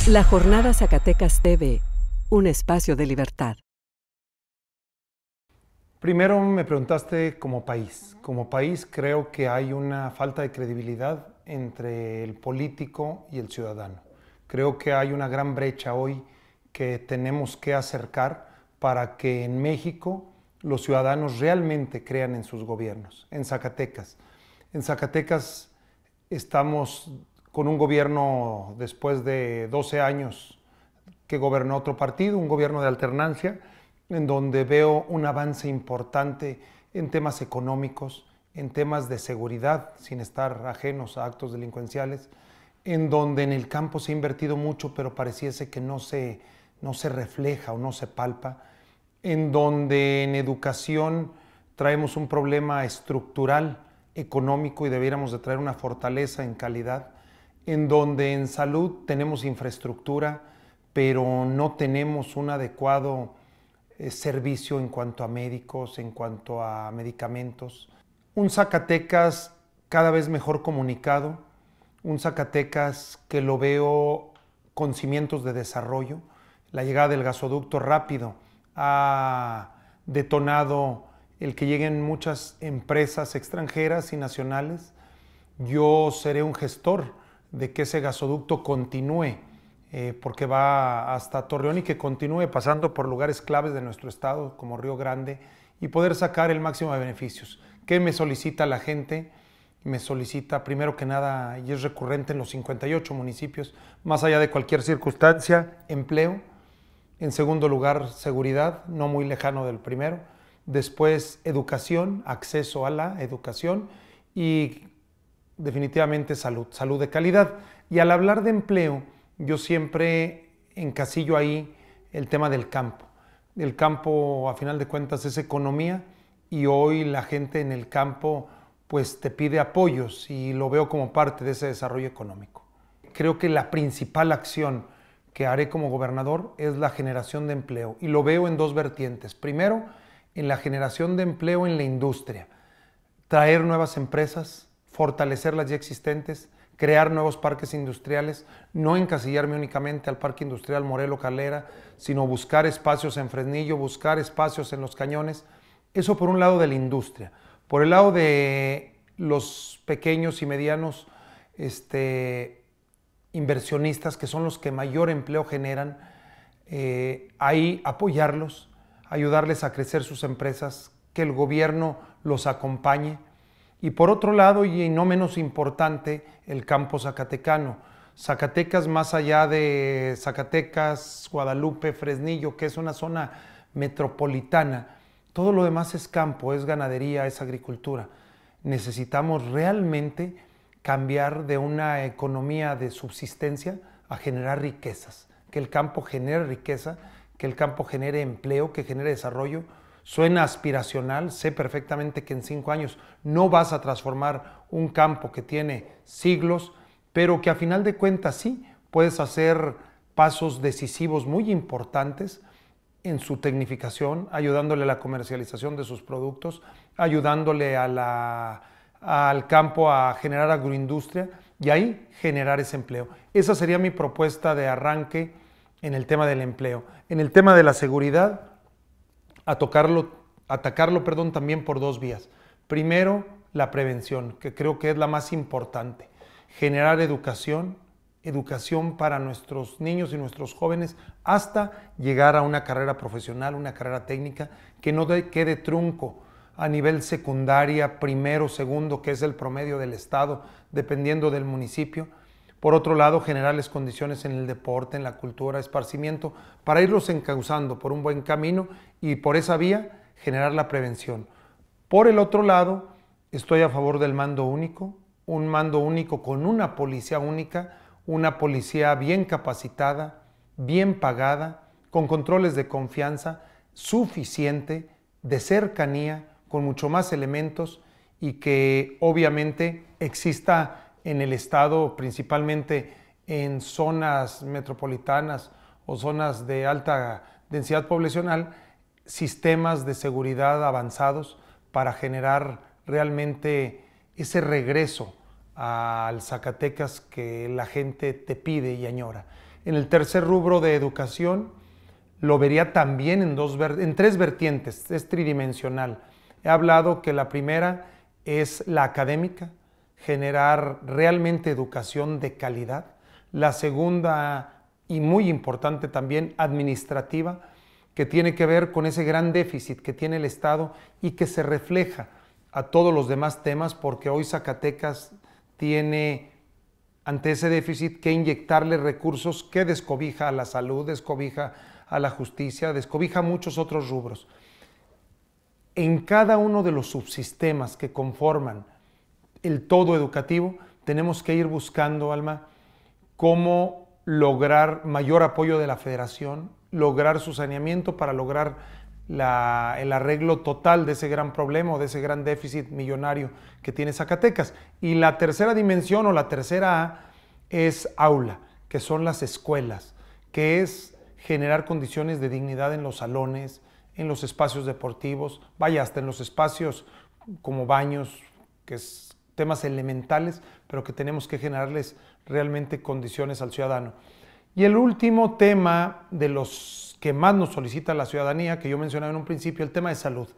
La Jornada Zacatecas TV, un espacio de libertad. Primero me preguntaste como país. Como país creo que hay una falta de credibilidad entre el político y el ciudadano. Creo que hay una gran brecha hoy que tenemos que acercar para que en México los ciudadanos realmente crean en sus gobiernos. En Zacatecas estamos con un gobierno después de 12 años que gobernó otro partido, un gobierno de alternancia, en donde veo un avance importante en temas económicos, en temas de seguridad, sin estar ajenos a actos delincuenciales, en donde en el campo se ha invertido mucho, pero pareciese que no se refleja o no se palpa, en donde en educación traemos un problema estructural, económico, y debiéramos de traer una fortaleza en calidad, en donde en salud tenemos infraestructura, pero no tenemos un adecuado servicio en cuanto a médicos, en cuanto a medicamentos. Un Zacatecas cada vez mejor comunicado, un Zacatecas que lo veo con cimientos de desarrollo. La llegada del gasoducto rápido ha detonado el que lleguen muchas empresas extranjeras y nacionales. Yo seré un gestor de que ese gasoducto continúe, porque va hasta Torreón y que continúe pasando por lugares claves de nuestro estado, como Río Grande, y poder sacar el máximo de beneficios. ¿Qué me solicita la gente? Me solicita, primero que nada, y es recurrente en los 58 municipios, más allá de cualquier circunstancia, empleo. En segundo lugar, seguridad, no muy lejano del primero. Después, educación, acceso a la educación y definitivamente salud, salud de calidad. Y al hablar de empleo, yo siempre encasillo ahí el tema del campo. El campo, a final de cuentas, es economía y hoy la gente en el campo pues te pide apoyos y lo veo como parte de ese desarrollo económico. Creo que la principal acción que haré como gobernador es la generación de empleo y lo veo en dos vertientes. Primero, en la generación de empleo en la industria, traer nuevas empresas, fortalecer las ya existentes, crear nuevos parques industriales, no encasillarme únicamente al Parque Industrial Morelo Calera, sino buscar espacios en Fresnillo, buscar espacios en Los Cañones. Eso por un lado de la industria. Por el lado de los pequeños y medianos inversionistas, que son los que mayor empleo generan, ahí apoyarlos, ayudarles a crecer sus empresas, que el gobierno los acompañe. Y por otro lado, y no menos importante, el campo zacatecano. Zacatecas, más allá de Zacatecas, Guadalupe, Fresnillo, que es una zona metropolitana, todo lo demás es campo, es ganadería, es agricultura. Necesitamos realmente cambiar de una economía de subsistencia a generar riquezas, que el campo genere riqueza, que el campo genere empleo, que genere desarrollo. Suena aspiracional, sé perfectamente que en 5 años no vas a transformar un campo que tiene siglos, pero que a final de cuentas sí puedes hacer pasos decisivos muy importantes en su tecnificación, ayudándole a la comercialización de sus productos, ayudándole al campo a generar agroindustria y ahí generar ese empleo. Esa sería mi propuesta de arranque en el tema del empleo. En el tema de la seguridad, atacarlo también por dos vías. Primero, la prevención, que creo que es la más importante. Generar educación para nuestros niños y nuestros jóvenes hasta llegar a una carrera profesional, una carrera técnica, que no quede trunco a nivel secundaria, primero, segundo, que es el promedio del estado, dependiendo del municipio. Por otro lado, generarles condiciones en el deporte, en la cultura, esparcimiento, para irlos encauzando por un buen camino y por esa vía generar la prevención. Por el otro lado, estoy a favor del mando único, un mando único con una policía única, una policía bien capacitada, bien pagada, con controles de confianza, suficiente, de cercanía, con mucho más elementos y que obviamente exista en el estado, principalmente en zonas metropolitanas o zonas de alta densidad poblacional, sistemas de seguridad avanzados para generar realmente ese regreso al Zacatecas que la gente te pide y añora. En el tercer rubro de educación lo vería también en tres vertientes, es tridimensional. He hablado que la primera es la académica, generar realmente educación de calidad. La segunda, y muy importante también, administrativa, que tiene que ver con ese gran déficit que tiene el Estado y que se refleja a todos los demás temas, porque hoy Zacatecas tiene ante ese déficit que inyectarle recursos que descobija a la salud, descobija a la justicia, descobija a muchos otros rubros. En cada uno de los subsistemas que conforman el todo educativo, tenemos que ir buscando, Alma, cómo lograr mayor apoyo de la Federación, lograr su saneamiento para lograr el arreglo total de ese gran problema o de ese gran déficit millonario que tiene Zacatecas. Y la tercera dimensión o la tercera A es aula, que son las escuelas, que es generar condiciones de dignidad en los salones, en los espacios deportivos, vaya, hasta en los espacios como baños, que es temas elementales, pero que tenemos que generarles realmente condiciones al ciudadano. Y el último tema de los que más nos solicita la ciudadanía, que yo mencionaba en un principio, el tema de salud.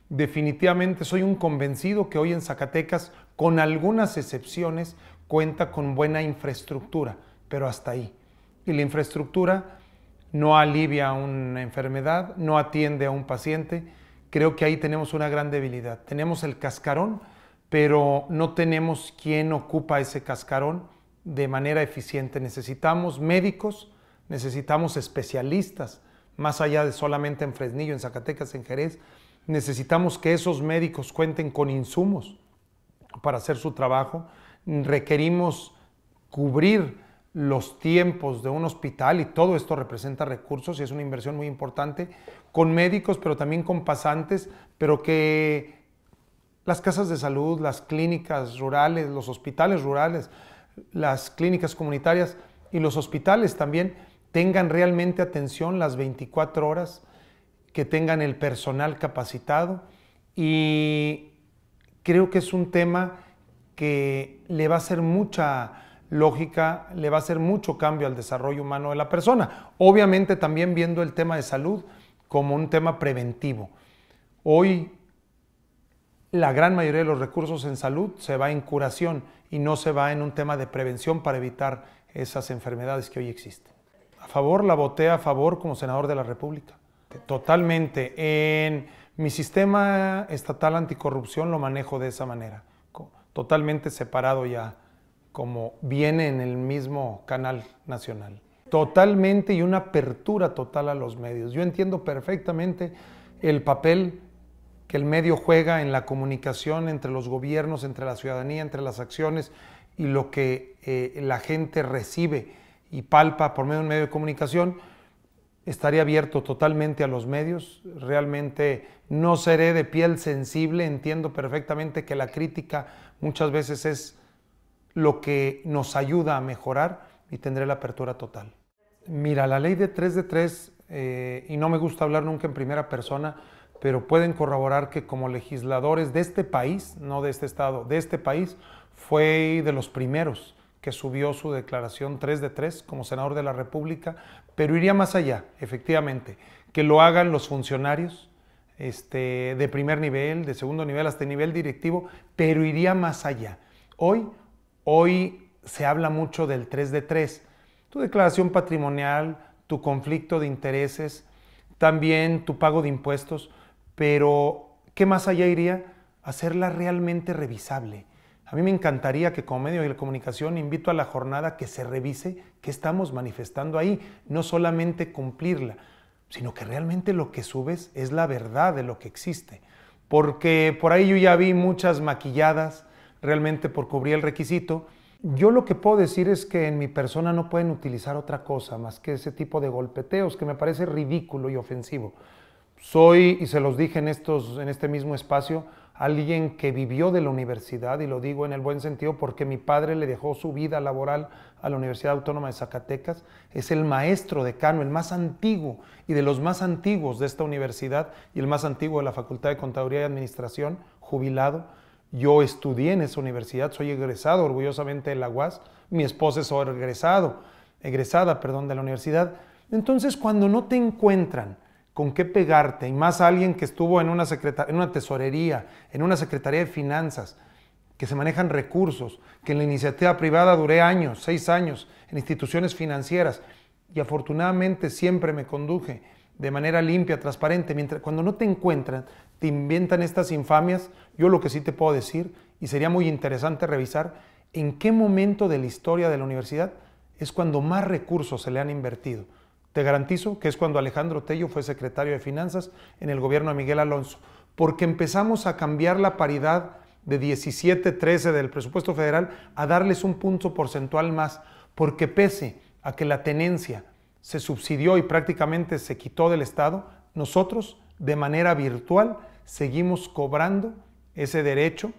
Definitivamente soy un convencido que hoy en Zacatecas, con algunas excepciones, cuenta con buena infraestructura, pero hasta ahí. Y la infraestructura no alivia una enfermedad, no atiende a un paciente. Creo que ahí tenemos una gran debilidad. Tenemos el cascarón, pero no tenemos quien ocupa ese cascarón de manera eficiente. Necesitamos médicos, necesitamos especialistas, más allá de solamente en Fresnillo, en Zacatecas, en Jerez. Necesitamos que esos médicos cuenten con insumos para hacer su trabajo. Requerimos cubrir los tiempos de un hospital y todo esto representa recursos y es una inversión muy importante con médicos, pero también con pasantes, pero que las casas de salud, las clínicas rurales, los hospitales rurales, las clínicas comunitarias y los hospitales también tengan realmente atención las 24 horas, que tengan el personal capacitado, y creo que es un tema que le va a hacer mucha lógica, le va a hacer mucho cambio al desarrollo humano de la persona. Obviamente también viendo el tema de salud como un tema preventivo. Hoy la gran mayoría de los recursos en salud se va en curación y no se va en un tema de prevención para evitar esas enfermedades que hoy existen. A favor, la voté a favor como senador de la República. Totalmente. En mi sistema estatal anticorrupción lo manejo de esa manera, totalmente separado ya, como viene en el mismo canal nacional. Totalmente, y una apertura total a los medios. Yo entiendo perfectamente el papel que el medio juega en la comunicación entre los gobiernos, entre la ciudadanía, entre las acciones y lo que la gente recibe y palpa por medio de un medio de comunicación. Estaría abierto totalmente a los medios, realmente no seré de piel sensible, entiendo perfectamente que la crítica muchas veces es lo que nos ayuda a mejorar y tendré la apertura total. Mira, la ley de 3 de 3, y no me gusta hablar nunca en primera persona, pero pueden corroborar que como legisladores de este país, no de este estado, de este país, fue de los primeros que subió su declaración 3 de 3 como senador de la República, pero iría más allá, efectivamente, que lo hagan los funcionarios de primer nivel, de segundo nivel, hasta nivel directivo, pero iría más allá. Hoy se habla mucho del 3 de 3, tu declaración patrimonial, tu conflicto de intereses, también tu pago de impuestos, pero ¿qué más allá iría? Hacerla realmente revisable. A mí me encantaría que como medio de comunicación invito a la jornada que se revise qué estamos manifestando ahí, no solamente cumplirla, sino que realmente lo que subes es la verdad de lo que existe. Porque por ahí yo ya vi muchas maquilladas realmente por cubrir el requisito. Yo lo que puedo decir es que en mi persona no pueden utilizar otra cosa más que ese tipo de golpeteos que me parece ridículo y ofensivo. Soy, y se los dije en este mismo espacio, alguien que vivió de la universidad, y lo digo en el buen sentido porque mi padre le dejó su vida laboral a la Universidad Autónoma de Zacatecas. Es el maestro decano, el más antiguo y de los más antiguos de esta universidad y el más antiguo de la Facultad de Contaduría y Administración, jubilado. Yo estudié en esa universidad, soy egresado orgullosamente de la UAS, mi esposa es egresado. egresada, perdón, de la universidad. Entonces, cuando no te encuentran con qué pegarte, y más alguien que estuvo en una tesorería, en una secretaría de finanzas, que se manejan recursos, que en la iniciativa privada duré años, 6 años, en instituciones financieras, y afortunadamente siempre me conduje de manera limpia, transparente. Cuando no te encuentran, te inventan estas infamias. Yo lo que sí te puedo decir, y sería muy interesante revisar, en qué momento de la historia de la universidad es cuando más recursos se le han invertido. Te garantizo que es cuando Alejandro Tello fue secretario de Finanzas en el gobierno de Miguel Alonso, porque empezamos a cambiar la paridad de 17-13 del presupuesto federal a darles un punto porcentual más, porque pese a que la tenencia se subsidió y prácticamente se quitó del Estado, nosotros de manera virtual seguimos cobrando ese derecho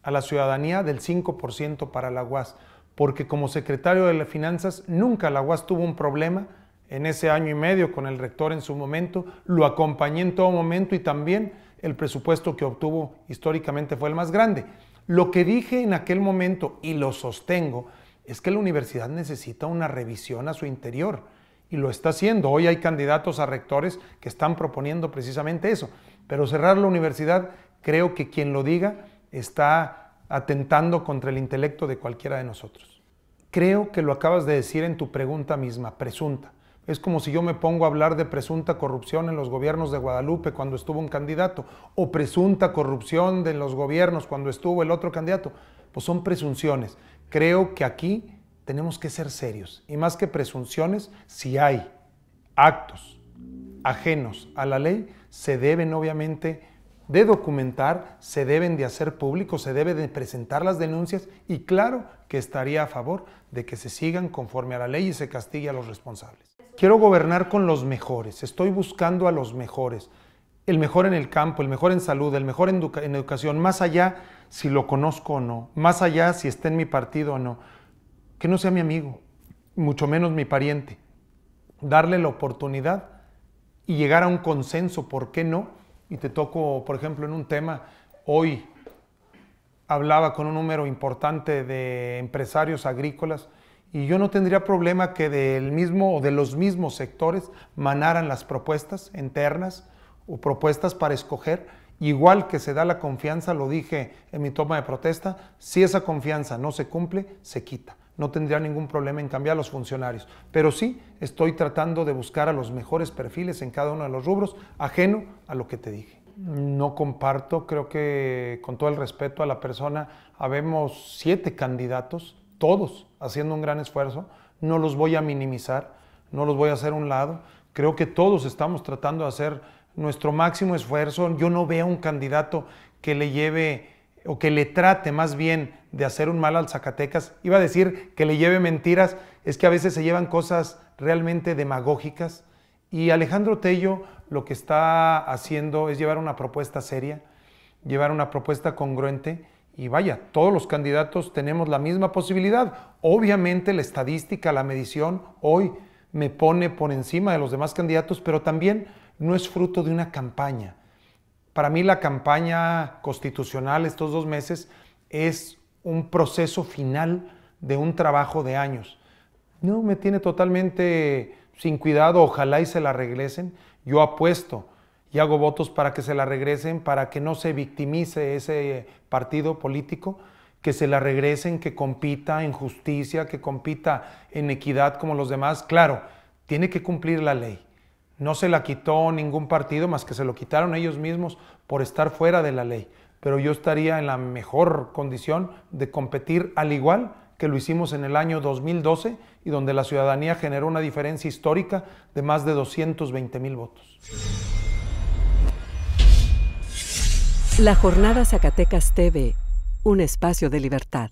a la ciudadanía del 5% para la UAS, porque como secretario de las Finanzas nunca la UAS tuvo un problema. En ese año y medio con el rector en su momento, lo acompañé en todo momento y también el presupuesto que obtuvo históricamente fue el más grande. Lo que dije en aquel momento, y lo sostengo, es que la universidad necesita una revisión a su interior, y lo está haciendo. Hoy hay candidatos a rectores que están proponiendo precisamente eso, pero cerrar la universidad, creo que quien lo diga está atentando contra el intelecto de cualquiera de nosotros. Creo que lo acabas de decir en tu pregunta misma, presunta. Es como si yo me pongo a hablar de presunta corrupción en los gobiernos de Guadalupe cuando estuvo un candidato, o presunta corrupción de los gobiernos cuando estuvo el otro candidato. Pues son presunciones. Creo que aquí tenemos que ser serios. Y más que presunciones, si hay actos ajenos a la ley, se deben obviamente de documentar, se deben de hacer públicos, se deben de presentar las denuncias, y claro que estaría a favor de que se sigan conforme a la ley y se castigue a los responsables. Quiero gobernar con los mejores, estoy buscando a los mejores, el mejor en el campo, el mejor en salud, el mejor en educación, más allá si lo conozco o no, más allá si está en mi partido o no, que no sea mi amigo, mucho menos mi pariente, darle la oportunidad y llegar a un consenso, ¿por qué no? Y te toco, por ejemplo, en un tema, hoy hablaba con un número importante de empresarios agrícolas, y yo no tendría problema que del mismo o de los mismos sectores manaran las propuestas internas o propuestas para escoger, igual que se da la confianza, lo dije en mi toma de protesta, si esa confianza no se cumple, se quita. No tendría ningún problema en cambiar a los funcionarios, pero sí estoy tratando de buscar a los mejores perfiles en cada uno de los rubros, ajeno a lo que te dije. No comparto, creo que con todo el respeto a la persona, habemos 7 candidatos, todos haciendo un gran esfuerzo, no los voy a minimizar, no los voy a hacer a un lado, creo que todos estamos tratando de hacer nuestro máximo esfuerzo. Yo no veo un candidato que le lleve o que le trate más bien de hacer un mal al Zacatecas. Iba a decir que le lleve mentiras, es que a veces se llevan cosas realmente demagógicas, y Alejandro Tello lo que está haciendo es llevar una propuesta seria, llevar una propuesta congruente. Y vaya, todos los candidatos tenemos la misma posibilidad. Obviamente la estadística, la medición, hoy me pone por encima de los demás candidatos, pero también no es fruto de una campaña. Para mí la campaña constitucional estos 2 meses es un proceso final de un trabajo de años. No, me tiene totalmente sin cuidado, ojalá y se la regresen. Yo apuesto y hago votos para que se la regresen, para que no se victimice ese partido político, que se la regresen, que compita en justicia, que compita en equidad como los demás. Claro, tiene que cumplir la ley. No se la quitó ningún partido, más que se lo quitaron ellos mismos por estar fuera de la ley. Pero yo estaría en la mejor condición de competir, al igual que lo hicimos en el año 2012, y donde la ciudadanía generó una diferencia histórica de más de 220,000 votos. La Jornada Zacatecas TV, un espacio de libertad.